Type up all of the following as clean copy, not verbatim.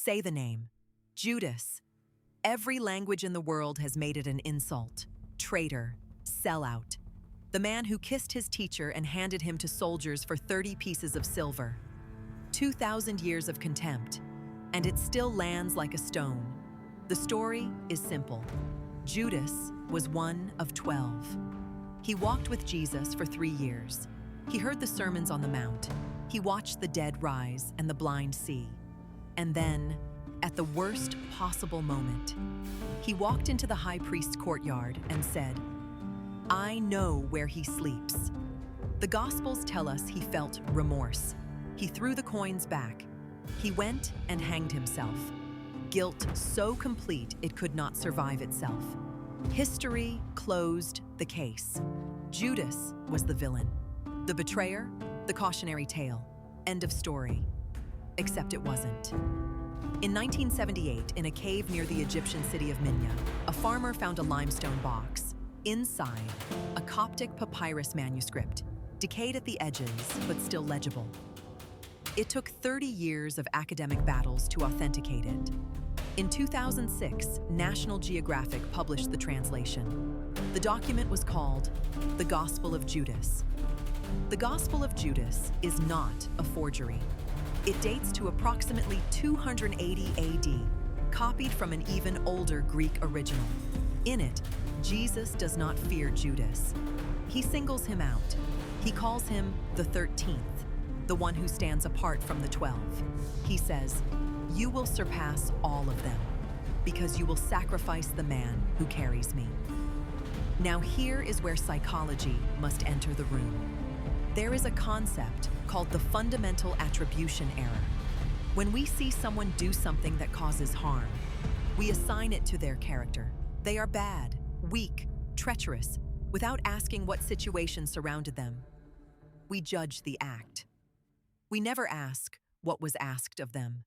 Say the name. Judas. Every language in the world has made it an insult. Traitor. Sellout. The man who kissed his teacher and handed him to soldiers for 30 pieces of silver. 2,000 years of contempt, and it still lands like a stone. The story is simple. Judas was one of 12. He walked with Jesus for 3 years. He heard the sermons on the Mount. He watched the dead rise and the blind see. And then, at the worst possible moment, he walked into the high priest's courtyard and said, "I know where he sleeps." The Gospels tell us he felt remorse. He threw the coins back. He went and hanged himself. Guilt so complete it could not survive itself. History closed the case. Judas was the villain. The betrayer, the cautionary tale. End of story. Except it wasn't. In 1978, in a cave near the Egyptian city of Minya, a farmer found a limestone box. Inside, a Coptic papyrus manuscript, decayed at the edges, but still legible. It took 30 years of academic battles to authenticate it. In 2006, National Geographic published the translation. The document was called The Gospel of Judas. The Gospel of Judas is not a forgery. It dates to approximately 280 AD, copied from an even older Greek original. In it, Jesus does not fear Judas. He singles him out. He calls him the 13th, the one who stands apart from the 12. He says, "You will surpass all of them, because you will sacrifice the man who carries me." Now here is where psychology must enter the room. There is a concept called the fundamental attribution error. When we see someone do something that causes harm, we assign it to their character. They are bad, weak, treacherous, without asking what situation surrounded them. We judge the act. We never ask what was asked of them.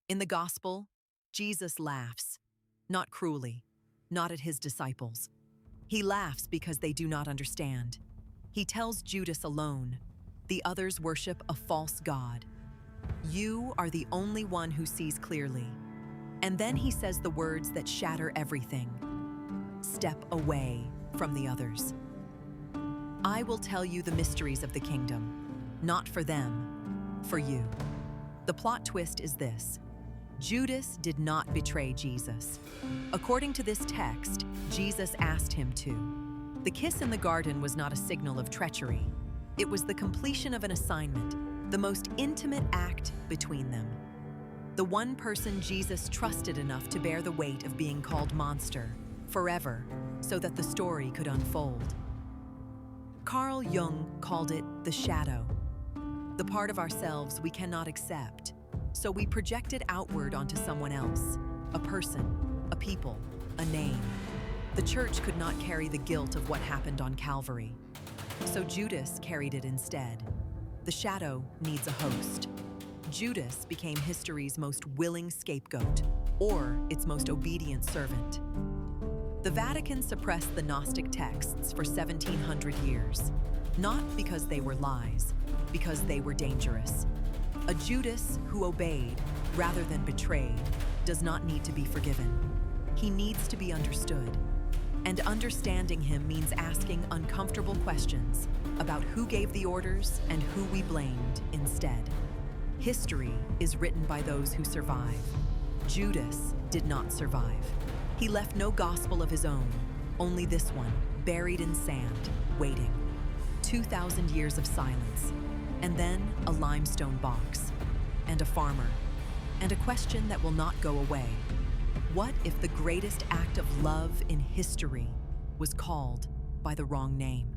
In the gospel, Jesus laughs, not cruelly, not at his disciples. He laughs because they do not understand. He tells Judas alone, "The others worship a false god. You are the only one who sees clearly." And then he says the words that shatter everything. "Step away from the others. I will tell you the mysteries of the kingdom, not for them, for you." The plot twist is this. Judas did not betray Jesus. According to this text, Jesus asked him to. The kiss in the garden was not a signal of treachery. It was the completion of an assignment, the most intimate act between them. The one person Jesus trusted enough to bear the weight of being called monster forever, so that the story could unfold. Carl Jung called it the shadow, the part of ourselves we cannot accept, so we project it outward onto someone else, a person, a people, a name. The church could not carry the guilt of what happened on Calvary, so Judas carried it instead. The shadow needs a host. Judas became history's most willing scapegoat, or its most obedient servant. The Vatican suppressed the Gnostic texts for 1,700 years, not because they were lies, because they were dangerous. A Judas who obeyed rather than betrayed does not need to be forgiven. He needs to be understood. And understanding him means asking uncomfortable questions about who gave the orders and who we blamed instead. History is written by those who survive. Judas did not survive. He left no gospel of his own, only this one, buried in sand, waiting. 2,000 years of silence, and then a limestone box, and a farmer, and a question that will not go away. What if the greatest act of love in history was called by the wrong name?